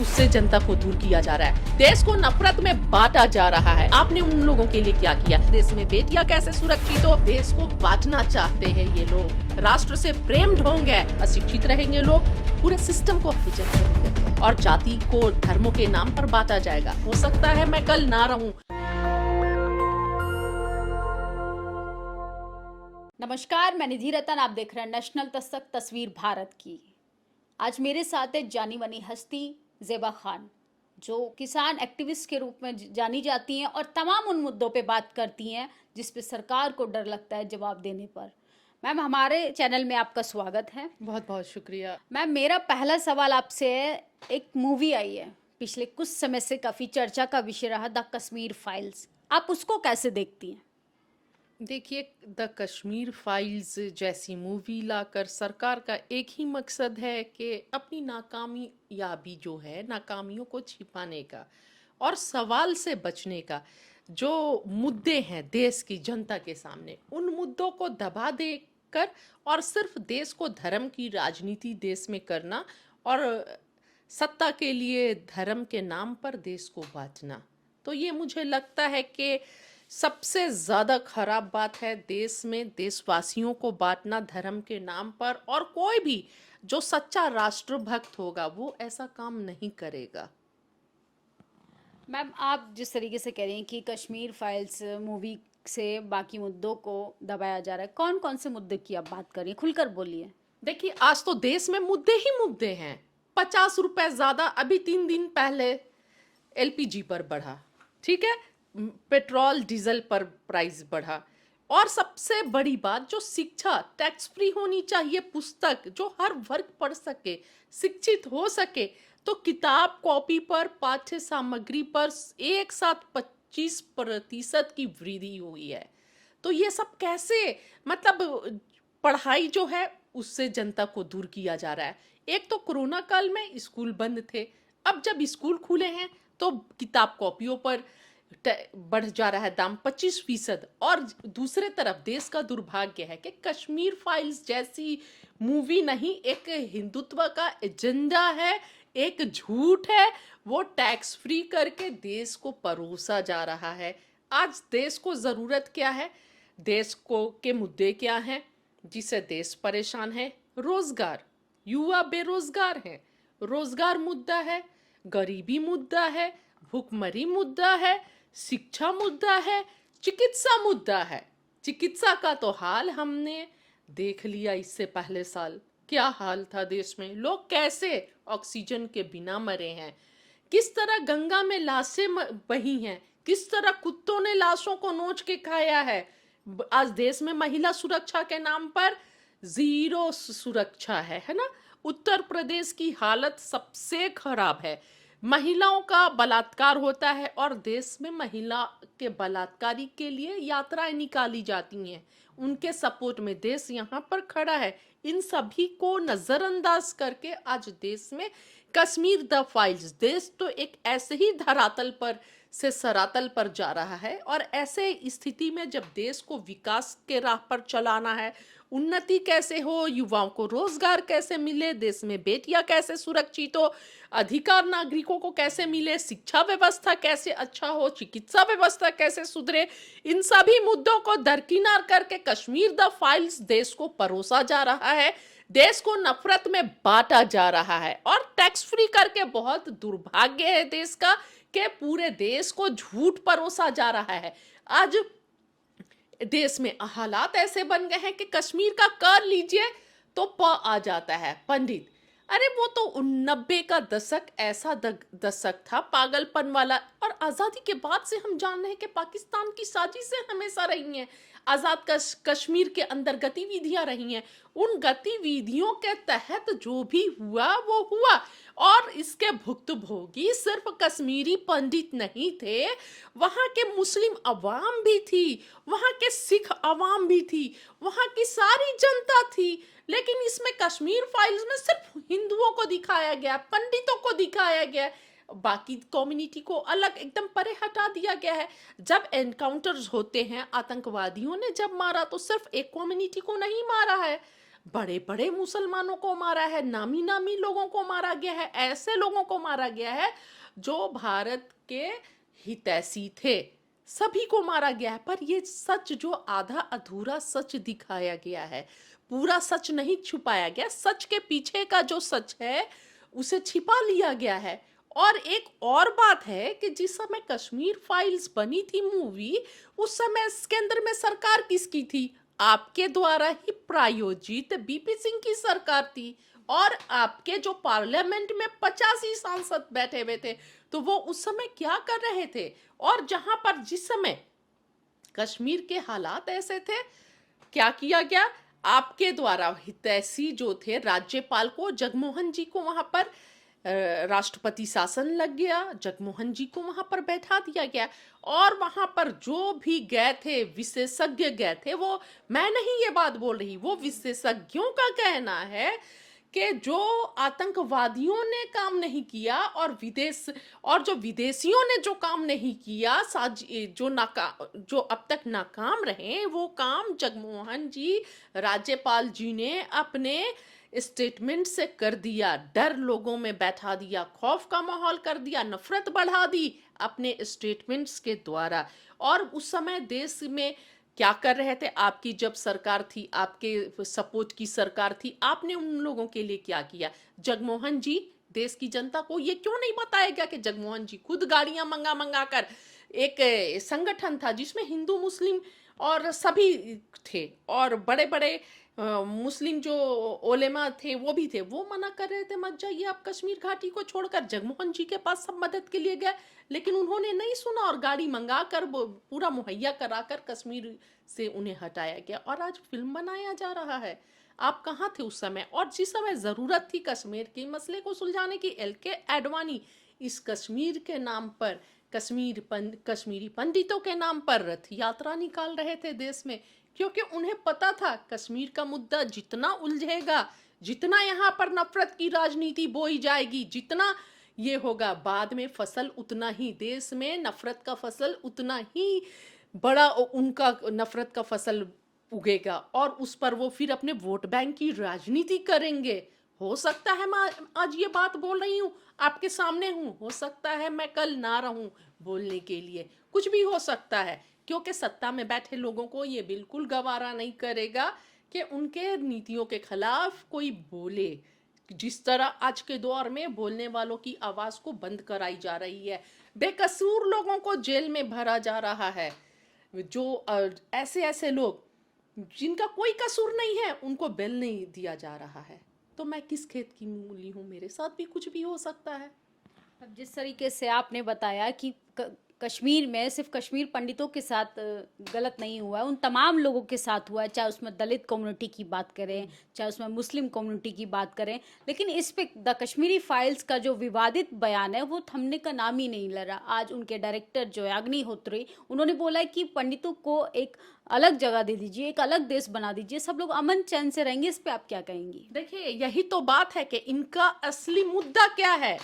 उससे जनता को दूर किया जा रहा है। देश को नफरत में बांटा जा रहा है। आपने उन लोगों के लिए क्या किया? देश में बेटियां कैसे सुरक्षित हो? देश को बांटना चाहते हैं ये लोग। राष्ट्र से प्रेम ढोंग है। अशिक्षित रहेंगे लोग, पूरे सिस्टम को हिजक करेंगे और जाति को धर्मों के नाम पर बांटा जाएगा। हो सकता है मैं कल ना रहूं। नमस्कार, मैं निधि रतन। आप देख रहे हैं नेशनल दस्तक तस्वीर भारत की। आज मेरे साथ है जानी मानी हस्ती ज़ेबा खान, जो किसान एक्टिविस्ट के रूप में जानी जाती हैं और तमाम उन मुद्दों पे बात करती हैं जिस पे सरकार को डर लगता है जवाब देने पर। मैम, हमारे चैनल में आपका स्वागत है। बहुत बहुत शुक्रिया। मैम, मेरा पहला सवाल आपसे है, एक मूवी आई है पिछले कुछ समय से, काफ़ी चर्चा का विषय रहा, द कश्मीर फाइल्स। आप उसको कैसे देखती हैं? देखिए, द कश्मीर फाइल्स जैसी मूवी लाकर सरकार का एक ही मकसद है कि अपनी नाकामयाबी जो है, नाकामियों को छिपाने का और सवाल से बचने का। जो मुद्दे हैं देश की जनता के सामने, उन मुद्दों को दबा देकर और सिर्फ देश को धर्म की राजनीति देश में करना और सत्ता के लिए धर्म के नाम पर देश को बांटना। तो ये मुझे लगता है कि सबसे ज़्यादा खराब बात है देश में देशवासियों को बांटना धर्म के नाम पर। और कोई भी जो सच्चा राष्ट्रभक्त होगा वो ऐसा काम नहीं करेगा। मैम, आप जिस तरीके से कह रही हैं कि कश्मीर फाइल्स मूवी से बाकी मुद्दों को दबाया जा रहा है, कौन कौन से मुद्दे की आप बात कर रही हैं? खुलकर बोलिए। देखिए, आज तो देश में मुद्दे ही मुद्दे हैं। 50 रुपए ज़्यादा अभी 3 दिन पहले एलपीजी पर बढ़ा, ठीक है, पेट्रोल डीजल पर प्राइस बढ़ा। और सबसे बड़ी बात, जो शिक्षा टैक्स फ्री होनी चाहिए, पुस्तक जो हर वर्ग पढ़ सके, शिक्षित हो सके, तो किताब कॉपी पर, पाठ्य सामग्री पर एक साथ 25% की वृद्धि हुई है। तो ये सब कैसे, मतलब पढ़ाई जो है उससे जनता को दूर किया जा रहा है। एक तो कोरोना काल में स्कूल बंद थे, अब जब स्कूल खुले हैं तो किताब कॉपियों पर बढ़ जा रहा है दाम 25%। और दूसरे तरफ देश का दुर्भाग्य है कि कश्मीर फाइल्स जैसी मूवी नहीं, एक हिंदुत्व का एजेंडा है, एक झूठ है, वो टैक्स फ्री करके देश को परोसा जा रहा है। आज देश को ज़रूरत क्या है, देश को के मुद्दे क्या हैं जिससे देश परेशान है? रोजगार, युवा बेरोजगार हैं, रोजगार मुद्दा है, गरीबी मुद्दा है, भूखमरी मुद्दा है, शिक्षा मुद्दा है, चिकित्सा मुद्दा है। चिकित्सा का तो हाल हमने देख लिया इससे पहले साल, क्या हाल था देश में, लोग कैसे ऑक्सीजन के बिना मरे हैं, किस तरह गंगा में लाशें बही हैं, किस तरह कुत्तों ने लाशों को नोच के खाया है। आज देश में महिला सुरक्षा के नाम पर जीरो सुरक्षा है ना। उत्तर प्रदेश की हालत सबसे खराब है। महिलाओं का बलात्कार होता है और देश में महिला के बलात्कारी के लिए यात्राएं निकाली जाती हैं, उनके सपोर्ट में देश यहाँ पर खड़ा है। इन सभी को नजरअंदाज करके आज देश में कश्मीर द फाइल्स, देश तो एक ऐसे ही धरातल पर से सरातल पर जा रहा है। और ऐसे स्थिति में जब देश को विकास के राह पर चलाना है, उन्नति कैसे हो, युवाओं को रोजगार कैसे मिले, देश में बेटियां कैसे सुरक्षित हो, अधिकार नागरिकों को कैसे मिले, शिक्षा व्यवस्था कैसे अच्छा हो, चिकित्सा व्यवस्था कैसे सुधरे, इन सभी मुद्दों को दरकिनार करके कश्मीर द फाइल्स देश को परोसा जा रहा है, देश को नफरत में बांटा जा रहा है। और टैक्स फ्री करके, बहुत दुर्भाग्य है देश का कि पूरे देश को झूठ परोसा जा रहा है। आज देश में हालात ऐसे बन गए हैं कि कश्मीर का कर लीजिए तो प आ जाता है पंडित। अरे वो तो 90 का दशक ऐसा दशक था पागलपन वाला। और आज़ादी के बाद से हम जान रहे हैं कि पाकिस्तान की साजिशें हमेशा रही हैं, आज़ाद कश्मीर के अंदर गतिविधियां रही हैं। उन गतिविधियों के तहत जो भी हुआ वो हुआ, और इसके भुक्तभोगी सिर्फ कश्मीरी पंडित नहीं थे, वहाँ के मुस्लिम अवाम भी थी, वहाँ के सिख अवाम भी थी, वहाँ की सारी जनता थी। लेकिन इसमें कश्मीर फाइल्स में सिर्फ हिंदुओं को दिखाया गया, पंडितों को दिखाया गया, बाकी कम्युनिटी को अलग एकदम परे हटा दिया गया है। जब एनकाउंटर्स होते हैं, आतंकवादियों ने जब मारा तो सिर्फ एक कम्युनिटी को नहीं मारा है, बड़े बड़े मुसलमानों को मारा है, नामी नामी लोगों को मारा गया है, ऐसे लोगों को मारा गया है जो भारत के हितैषी थे, सभी को मारा गया है। पर ये सच जो आधा अधूरा सच दिखाया गया है, पूरा सच नहीं छुपाया गया, सच के पीछे का जो सच है उसे छिपा लिया गया है। और एक और बात है कि जिस समय कश्मीर फाइल्स बनी थी मूवी, उस समय इसके अंदर में सरकार किसकी थी? आपके द्वारा ही प्रायोजित बीपी सिंह की सरकार थी। और आपके जो पार्लियामेंट में 85 सांसद बैठे हुए थे, तो वो उस समय क्या कर रहे थे? और जहां पर जिस समय कश्मीर के हालात ऐसे थे, क्या किया गया? आपके द्वारा हितैषी जो थे राज्यपाल को, जगमोहन जी को वहां पर राष्ट्रपति शासन लग गया, जगमोहन जी को वहां पर बैठा दिया गया। और वहां पर जो भी गए थे, विशेषज्ञ गए थे, वो मैं नहीं ये बात बोल रही, वो विशेषज्ञों का कहना है कि जो आतंकवादियों ने काम नहीं किया और जो विदेशियों ने जो काम नहीं किया, जो अब तक नाकाम रहे, वो काम जगमोहन जी, राज्यपाल जी ने अपने स्टेटमेंट से कर दिया। डर लोगों में बैठा दिया, खौफ का माहौल कर दिया, नफरत बढ़ा दी अपने स्टेटमेंट्स के द्वारा। और उस समय देश में क्या कर रहे थे? आपकी जब सरकार थी, आपके सपोर्ट की सरकार थी, आपने उन लोगों के लिए क्या किया? जगमोहन जी, देश की जनता को ये क्यों नहीं बताया गया कि जगमोहन जी खुद गाड़ियां मंगा मंगा कर, एक संगठन था जिसमें हिंदू मुस्लिम और सभी थे, और बड़े बड़े मुस्लिम जो ओलेमा थे वो भी थे, वो मना कर रहे थे मत जाइए आप कश्मीर घाटी को छोड़कर। जगमोहन जी के पास सब मदद के लिए गए, लेकिन उन्होंने नहीं सुना और गाड़ी मंगा कर पूरा मुहैया कराकर कश्मीर से उन्हें हटाया गया। और आज फिल्म बनाया जा रहा है। आप कहाँ थे उस समय? और जिस समय ज़रूरत थी कश्मीर के मसले को सुलझाने की, LK आडवाणी इस कश्मीर के नाम पर, कश्मीरी पंडितों के नाम पर रथ यात्रा निकाल रहे थे देश में, क्योंकि उन्हें पता था कश्मीर का मुद्दा जितना उलझेगा, जितना यहाँ पर नफरत की राजनीति बोई जाएगी, जितना ये होगा, बाद में फसल उतना ही, देश में नफरत का फसल उतना ही बड़ा उनका नफरत का फसल उगेगा, और उस पर वो फिर अपने वोट बैंक की राजनीति करेंगे। हो सकता है मैं आज ये बात बोल रही हूँ, आपके सामने हूँ, हो सकता है मैं कल ना रहूँ बोलने के लिए, कुछ भी हो सकता है, क्योंकि सत्ता में बैठे लोगों को ये बिल्कुल गवारा नहीं करेगा कि उनके नीतियों के खिलाफ कोई बोले। जिस तरह आज के दौर में बोलने वालों की आवाज को बंद कराई जा रही है, बेकसूर लोगों को जेल में भरा जा रहा है, जो ऐसे ऐसे लोग जिनका कोई कसूर नहीं है उनको बेल नहीं दिया जा रहा है। तो मैं किस खेत की मूली हूँ? मेरे साथ भी कुछ भी हो सकता है। अब जिस तरीके से आपने बताया कि कश्मीर में सिर्फ कश्मीर पंडितों के साथ गलत नहीं हुआ है, उन तमाम लोगों के साथ हुआ है, चाहे उसमें दलित कम्युनिटी की बात करें, चाहे उसमें मुस्लिम कम्युनिटी की बात करें, लेकिन इस पे द कश्मीरी फाइल्स का जो विवादित बयान है वो थमने का नाम ही नहीं ले रहा। आज उनके डायरेक्टर जो है अग्निहोत्री, उन्होंने बोला है कि पंडितों को एक अलग जगह दे दीजिए, एक अलग देश बना दीजिए, सब लोग अमन चैन से रहेंगे। इस पे आप क्या कहेंगी? देखिए, यही तो बात है कि इनका असली मुद्दा क्या है।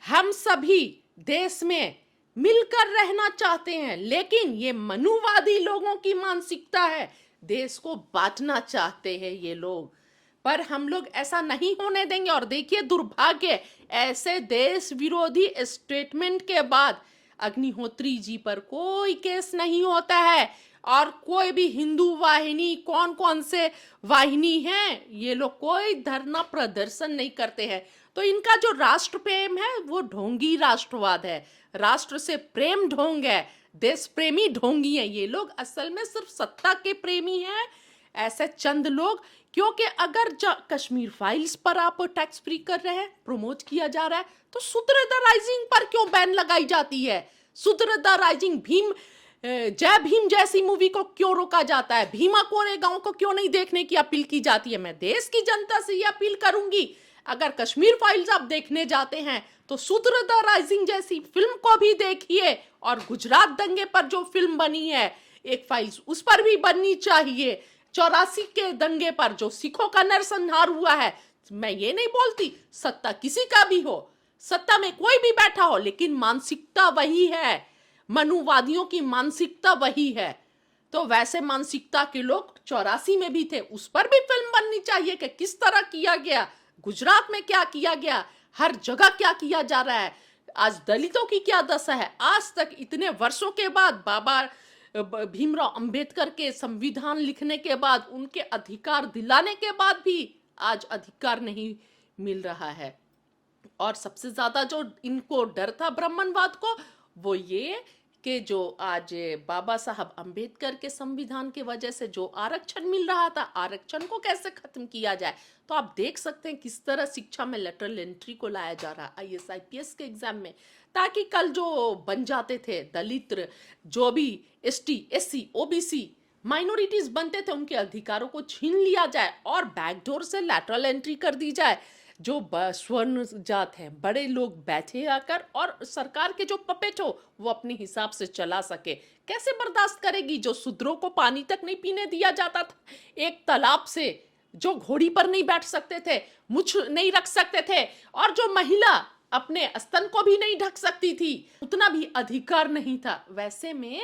हम सभी देश में मिलकर रहना चाहते हैं, लेकिन ये मनुवादी लोगों की मानसिकता है, देश को बांटना चाहते हैं ये लोग। पर हम लोग ऐसा नहीं होने देंगे। और देखिए दुर्भाग्य, ऐसे देश विरोधी स्टेटमेंट के बाद अग्निहोत्री जी पर कोई केस नहीं होता है, और कोई भी हिंदू वाहिनी, कौन कौन से वाहिनी हैं, ये लोग कोई धरना प्रदर्शन नहीं करते हैं। तो इनका जो राष्ट्र प्रेम है वो ढोंगी राष्ट्रवाद है, राष्ट्र से प्रेम ढोंग है, देश प्रेमी ढोंगी है ये लोग। असल में सिर्फ सत्ता के प्रेमी हैं ऐसे चंद लोग। क्योंकि अगर कश्मीर फाइल्स पर आप टैक्स फ्री कर रहे हैं, प्रमोट किया जा रहा है, तो शुद्र द राइजिंग पर क्यों बैन लगाई जाती है? शुद्र द राइजिंग, जय भीम जैसी मूवी को क्यों रोका जाता है? भीमा कोरेगांव को क्यों नहीं देखने की अपील की जाती है? मैं देश की जनता से ये अपील करूंगी, अगर कश्मीर फाइल्स आप देखने जाते हैं तो शुद्र द राइजिंग जैसी फिल्म को भी देखिए, और गुजरात दंगे पर जो फिल्म बनी है एक फाइल्स, उस पर भी बननी चाहिए। 84 के दंगे पर जो सिखों का नरसंहार हुआ है, मैं ये नहीं बोलती सत्ता किसी का भी हो, सत्ता में कोई भी बैठा हो, लेकिन मानसिकता वही है, मनुवादियों की मानसिकता वही है। तो वैसे मानसिकता के लोग 84 में भी थे, उस पर भी फिल्म बननी चाहिए कि किस तरह किया गया, गुजरात में क्या किया गया, हर जगह क्या किया जा रहा है, आज दलितों की क्या दशा है। आज तक इतने वर्षों के बाद बाबा भीमराव अंबेडकर के संविधान लिखने के बाद, उनके अधिकार दिलाने के बाद भी आज अधिकार नहीं मिल रहा है। और सबसे ज्यादा जो इनको डर था ब्राह्मणवाद को, वो ये कि जो आज बाबा साहब अंबेडकर के संविधान की वजह से जो आरक्षण मिल रहा था, आरक्षण को कैसे खत्म किया जाए। तो आप देख सकते हैं किस तरह शिक्षा में लेटरल एंट्री को लाया जा रहा है आईएएस आईपीएस के एग्जाम में, ताकि कल जो बन जाते थे दलित, जो भी एसटी एससी ओबीसी माइनॉरिटीज बनते थे, उनके अधिकारों को छीन लिया जाए और बैकडोर से लैटरल एंट्री कर दी जाए। जो स्वर्ण जात है, बड़े लोग बैठे आकर और सरकार के जो पपेट हो वो अपने हिसाब से चला सके। कैसे बर्दाश्त करेगी जो शूद्रों को पानी तक नहीं पीने दिया जाता था एक तालाब से, जो घोड़ी पर नहीं बैठ सकते थे, मुछ नहीं रख सकते थे, और जो महिला अपने स्तन को भी नहीं ढक सकती थी, उतना भी अधिकार नहीं था। वैसे में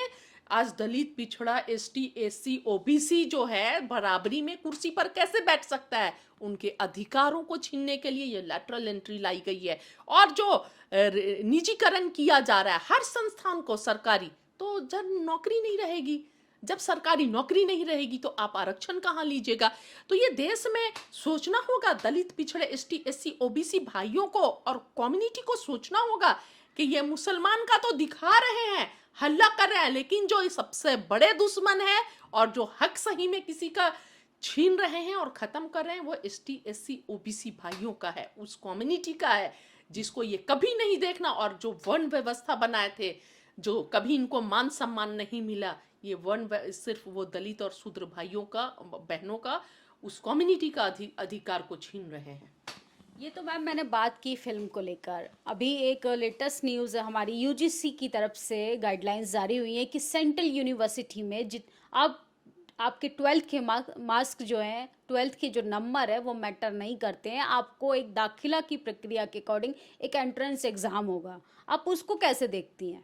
आज दलित, पिछड़ा, एसटी एससी ओबीसी जो है बराबरी में कुर्सी पर कैसे बैठ सकता है। उनके अधिकारों को छीनने के लिए ये लैटरल एंट्री लाई गई है। और जो निजीकरण किया जा रहा है हर संस्थान को सरकारी, तो जब नौकरी नहीं रहेगी, जब सरकारी नौकरी नहीं रहेगी तो आप आरक्षण कहाँ लीजिएगा। तो ये देश में सोचना होगा, दलित, पिछड़े, एसटी एससी ओबीसी भाइयों को और कम्युनिटी को सोचना होगा कि ये मुसलमान का तो दिखा रहे हैं, हल्ला कर रहे हैं, लेकिन जो सबसे बड़े दुश्मन है और जो हक सही में किसी का छीन रहे हैं और खत्म कर रहे हैं, वो एसटी एससी ओबीसी भाइयों का है, उस कम्युनिटी का है, जिसको ये कभी नहीं देखना। और जो वर्ण व्यवस्था बनाए थे, जो कभी इनको मान सम्मान नहीं मिला, ये वर्ण सिर्फ वो दलित और शूद्र भाइयों का, बहनों का, उस कम्युनिटी का अधिकार को छीन रहे हैं। ये तो मैम मैंने बात की फिल्म को लेकर। अभी एक लेटेस्ट न्यूज़ है, हमारी यूजीसी की तरफ से गाइडलाइंस जारी हुई है कि सेंट्रल यूनिवर्सिटी में आप आपके 12th के मार्क्स जो हैं, 12th के जो नंबर है वो मैटर नहीं करते हैं। आपको एक दाखिला की प्रक्रिया के अकॉर्डिंग एक एंट्रेंस एग्ज़ाम होगा। आप उसको कैसे देखती हैं?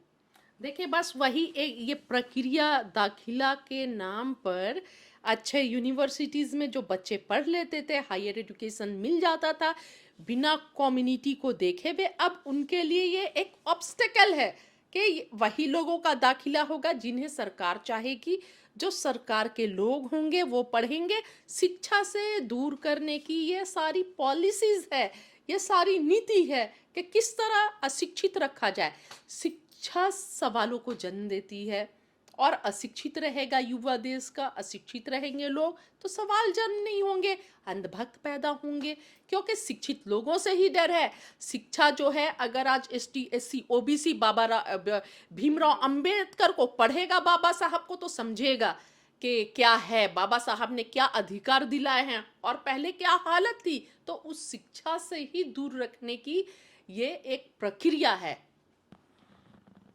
देखिए, बस वही एक ये प्रक्रिया दाखिला के नाम पर अच्छे यूनिवर्सिटीज़ में जो बच्चे पढ़ लेते थे, हायर एजुकेशन मिल जाता था बिना कम्युनिटी को देखे हुए, अब उनके लिए ये एक ऑब्स्टेकल है कि वही लोगों का दाखिला होगा जिन्हें सरकार चाहेगी, जो सरकार के लोग होंगे वो पढ़ेंगे। शिक्षा से दूर करने की ये सारी पॉलिसीज है, ये सारी नीति है कि किस तरह अशिक्षित रखा जाए। शिक्षा सवालों को जन्म देती है, और अशिक्षित रहेगा युवा देश का, अशिक्षित रहेंगे लोग तो सवाल जन्म नहीं होंगे, अंधभक्त पैदा होंगे, क्योंकि शिक्षित लोगों से ही डर है। शिक्षा जो है, अगर आज ST SC OBC Bhimrao Ambedkar को पढ़ेगा, बाबा साहब को, तो समझेगा कि क्या है, बाबा साहब ने क्या अधिकार दिलाए हैं और पहले क्या हालत थी। तो उस शिक्षा से ही दूर रखने की ये एक प्रक्रिया है।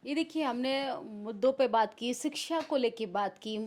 ये देखिए, हमने मुद्दों पे बात की, शिक्षा को लेके बात की,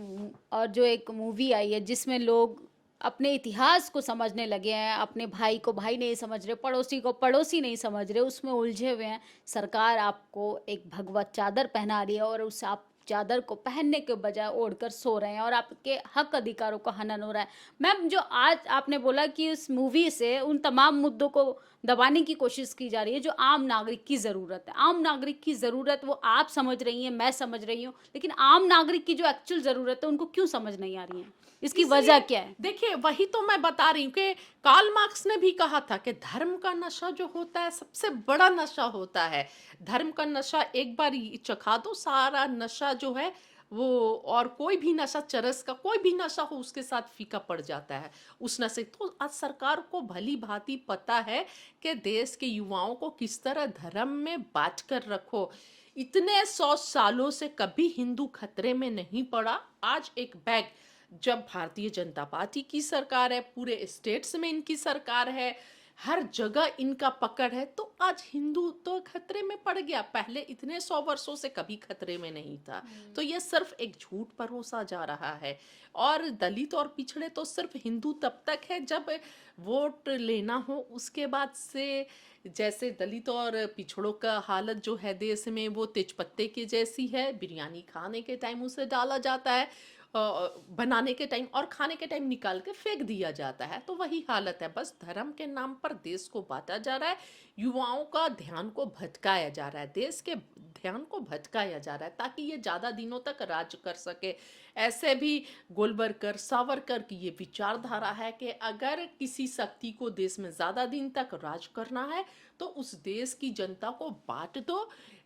और जो एक मूवी आई है जिसमें लोग अपने इतिहास को समझने लगे हैं, अपने भाई को भाई नहीं समझ रहे, पड़ोसी को पड़ोसी नहीं समझ रहे, उसमें उलझे हुए हैं। सरकार आपको एक भगवत चादर पहना रही है और उस आप चादर को पहनने के बजाय ओढ़कर सो रहे हैं और आपके हक अधिकारों का हनन हो रहा है। मैम, जो आज आपने बोला कि उस मूवी से उन तमाम मुद्दों को दबाने की कोशिश की जा रही है जो आम नागरिक की ज़रूरत है। आम नागरिक की ज़रूरत वो आप समझ रही हैं, मैं समझ रही हूँ, लेकिन आम नागरिक की जो एक्चुअल ज़रूरत है उनको क्यों समझ नहीं आ रही है? इसकी वजह क्या है? देखिए, वही तो मैं बता रही हूँ कि कार्ल मार्क्स ने भी कहा था कि धर्म का नशा जो होता है सबसे बड़ा नशा होता है। धर्म का नशा एक बार चखा दो, सारा नशा जो है वो, और कोई भी नशा, चरस का कोई भी नशा हो, उसके साथ फीका पड़ जाता है उस नशे। तो आज सरकार को भली भांति पता है कि देश के युवाओं को किस तरह धर्म में बांट कर रखो। इतने 100 सालों से कभी हिंदू खतरे में नहीं पड़ा। आज एक बैग, जब भारतीय जनता पार्टी की सरकार है, पूरे स्टेट्स में इनकी सरकार है, हर जगह इनका पकड़ है, तो आज हिंदू तो खतरे में पड़ गया। पहले इतने 100 वर्षों से कभी खतरे में नहीं था। तो ये सिर्फ एक झूठ परोसा जा रहा है। और दलित और पिछड़े तो सिर्फ हिंदू तब तक है जब वोट लेना हो, उसके बाद से जैसे दलित और पिछड़ों का हालत जो है देश में, वो तेजपत्ते की जैसी है, बिरयानी खाने के टाइम उसे डाला जाता है। बनाने के टाइम और खाने के टाइम निकाल के फेंक दिया जाता है। तो वही हालत है, बस धर्म के नाम पर देश को बांटा जा रहा है, युवाओं का ध्यान को भटकाया जा रहा है, देश के ध्यान को भटकाया जा रहा है ताकि ये ज़्यादा दिनों तक राज कर सके। ऐसे भी गोलवरकर सावरकर की ये विचारधारा है कि अगर किसी शक्ति को देश में ज़्यादा दिन तक राज करना है तो उस देश की जनता को बांट दो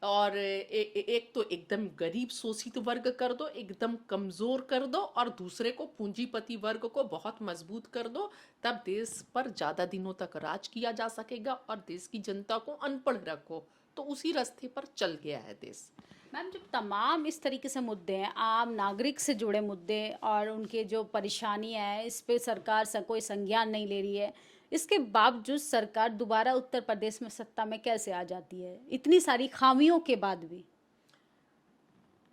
और एक तो एकदम गरीब शोषित वर्ग कर दो, एकदम कमज़ोर कर दो, और दूसरे को पूंजीपति वर्ग को बहुत मजबूत कर दो। तब देश पर ज़्यादा दिनों तक राज किया जा सकेगा और देश की जनता को अनपढ़ रखो। तो उसी रास्ते पर चल गया है देश। मैम, जब तमाम इस तरीके से मुद्दे हैं, आम नागरिक से जुड़े मुद्दे और उनके जो परेशानियां हैं, इस पे सरकार कोई संज्ञान नहीं ले रही है, इसके बावजूद सरकार दोबारा उत्तर प्रदेश में सत्ता में कैसे आ जाती है इतनी सारी खामियों के बाद भी?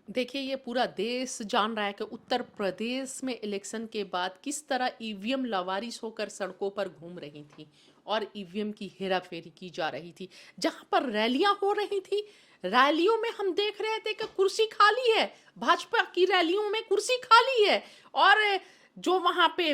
देखिए, ये पूरा देश जान रहा है कि उत्तर प्रदेश में इलेक्शन के बाद किस तरह ईवीएम लावारिस होकर सड़कों पर घूम रही थी और ईवीएम की हेराफेरी की जा रही थी। जहां पर रैलियां हो रही थी, रैलियों में हम देख रहे थे कि कुर्सी खाली है, भाजपा की रैलियों में कुर्सी खाली है, और जो वहां पे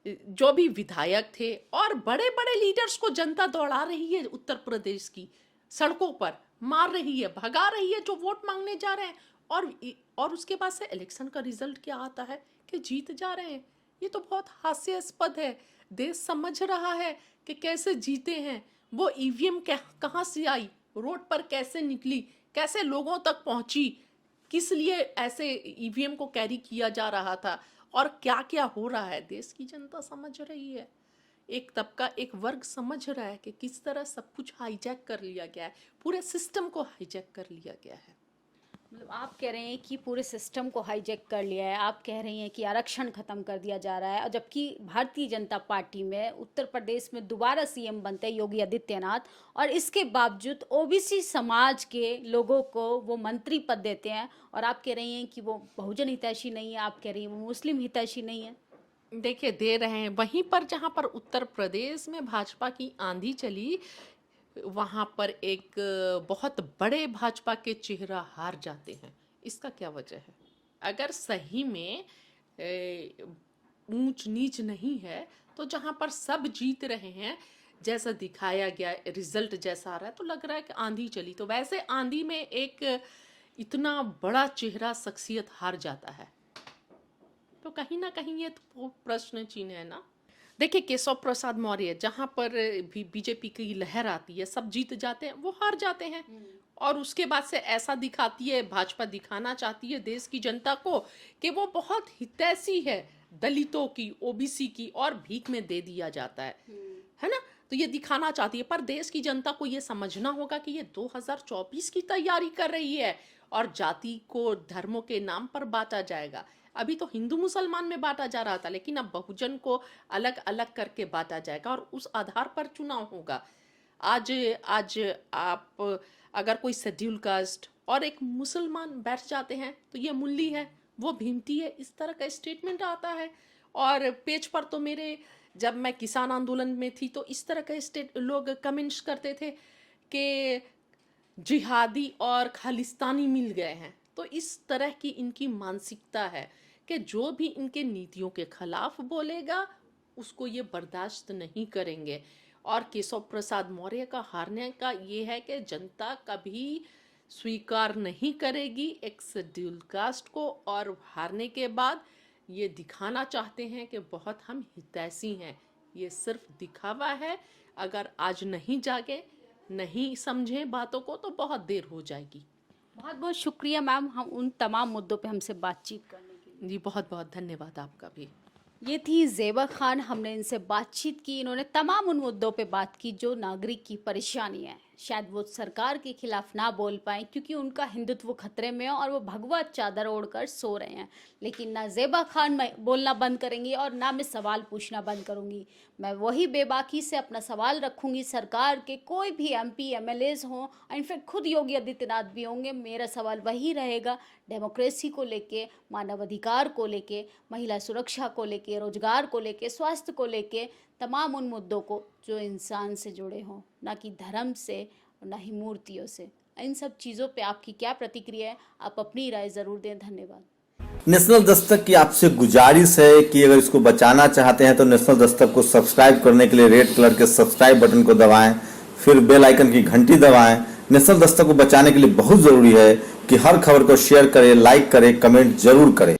जो भी विधायक थे और बड़े बड़े लीडर्स को जनता दौड़ा रही है उत्तर प्रदेश की सड़कों पर, मार रही है, भगा रही है जो वोट मांगने जा रहे हैं। और उसके बाद से इलेक्शन का रिजल्ट क्या आता है कि जीत जा रहे हैं। ये तो बहुत हास्यास्पद है। देश समझ रहा है कि कैसे जीते हैं। वो ईवीएम कहाँ से आई, रोड पर कैसे निकली, कैसे लोगों तक पहुंची, किस लिए ऐसे ईवीएम को कैरी किया जा रहा था और क्या क्या हो रहा है, देश की जनता समझ रही है। एक तबका, एक वर्ग समझ रहा है कि किस तरह सब कुछ हाईजैक कर लिया गया है, पूरे सिस्टम को हाईजैक कर लिया गया है। मतलब आप कह रहे हैं कि पूरे सिस्टम को हाईजैक कर लिया है, आप कह रही हैं कि आरक्षण खत्म कर दिया जा रहा है, और जबकि भारतीय जनता पार्टी में उत्तर प्रदेश में दोबारा सीएम बनते हैं योगी आदित्यनाथ, और इसके बावजूद ओबीसी समाज के लोगों को वो मंत्री पद देते हैं, और आप कह रही हैं कि वो बहुजन हितैषी नहीं है, आप कह रही हैं वो मुस्लिम हितैषी नहीं है। देखिए, दे रहे हैं वहीं पर जहां पर उत्तर प्रदेश में भाजपा की आंधी चली, वहां पर एक बहुत बड़े भाजपा के चेहरा हार जाते हैं। इसका क्या वजह है? अगर सही में ऊंच नीच नहीं है तो जहां पर सब जीत रहे हैं, जैसा दिखाया गया रिजल्ट जैसा आ रहा है, तो लग रहा है कि आंधी चली। तो वैसे आंधी में एक इतना बड़ा चेहरा शख्सियत हार जाता है, तो कहीं ना कहीं ये तो प्रश्न चिन्ह है ना। देखिए, केशव प्रसाद मौर्य, जहाँ पर भी बीजेपी की लहर आती है, सब जीत जाते हैं, वो हार जाते हैं। और उसके बाद से ऐसा दिखाती है, भाजपा दिखाना चाहती है देश की जनता को कि वो बहुत हितैषी है दलितों की, ओबीसी की, और भीख में दे दिया जाता है ना। तो ये दिखाना चाहती है, पर देश की जनता को ये समझना होगा कि ये 2024 की तैयारी कर रही है और जाति को धर्मों के नाम पर बांटा जाएगा। अभी तो हिंदू मुसलमान में बांटा जा रहा था, लेकिन अब बहुजन को अलग अलग करके बांटा जाएगा और उस आधार पर चुनाव होगा। आज आज आप अगर कोई शेड्यूल कास्ट और एक मुसलमान बैठ जाते हैं तो ये मुल्ली है, वो भीमती है, इस तरह का स्टेटमेंट आता है। और पेज पर तो मेरे, जब मैं किसान आंदोलन में थी तो इस तरह का लोग कमेंट्स करते थे कि जिहादी और खालिस्तानी मिल गए हैं। तो इस तरह की इनकी मानसिकता है कि जो भी इनके नीतियों के खिलाफ बोलेगा उसको ये बर्दाश्त नहीं करेंगे। और केशव प्रसाद मौर्य का हारने का ये है कि जनता कभी स्वीकार नहीं करेगी एक शेड्यूल कास्ट को, और हारने के बाद ये दिखाना चाहते हैं कि बहुत हम हितैषी हैं। ये सिर्फ दिखावा है। अगर आज नहीं जागे, नहीं समझें बातों को, तो बहुत देर हो जाएगी। बहुत बहुत शुक्रिया मैम, हम उन तमाम मुद्दों पे हमसे बातचीत करने के लिए। जी, बहुत बहुत धन्यवाद आपका भी। ये थी ज़ेबा खान, हमने इनसे बातचीत की, इन्होंने तमाम उन मुद्दों पे बात की जो नागरिक की परेशानी है। शायद वो सरकार के खिलाफ ना बोल पाए क्योंकि उनका हिंदुत्व खतरे में है और वो भगवा चादर ओढ़कर सो रहे हैं, लेकिन ना ज़ेबा खान बोलना बंद करेंगी और ना मैं सवाल पूछना बंद करूंगी। मैं वही बेबाकी से अपना सवाल रखूंगी। सरकार के कोई भी एमपी एमएलएज हों, इनफैक्ट खुद योगी आदित्यनाथ भी होंगे, मेरा सवाल वही रहेगा, डेमोक्रेसी को लेके, मानवाधिकार को लेके, महिला सुरक्षा को लेके, रोजगार को लेके, स्वास्थ्य को लेके, तमाम उन मुद्दों को जो इंसान से जुड़े हों, ना कि धर्म से और ना ही मूर्तियों से। इन सब चीज़ों पे आपकी क्या प्रतिक्रिया है? आप अपनी राय ज़रूर दें। धन्यवाद। नेशनल दस्तक की आपसे गुजारिश है कि अगर इसको बचाना चाहते हैं तो नेशनल दस्तक को सब्सक्राइब करने के लिए रेड कलर के सब्सक्राइब बटन को दबाएं, फिर बेल आइकन की घंटी दबाएं। नेशनल दस्तक को बचाने के लिए बहुत जरूरी है कि हर खबर को शेयर करें, लाइक करें, कमेंट जरूर करें।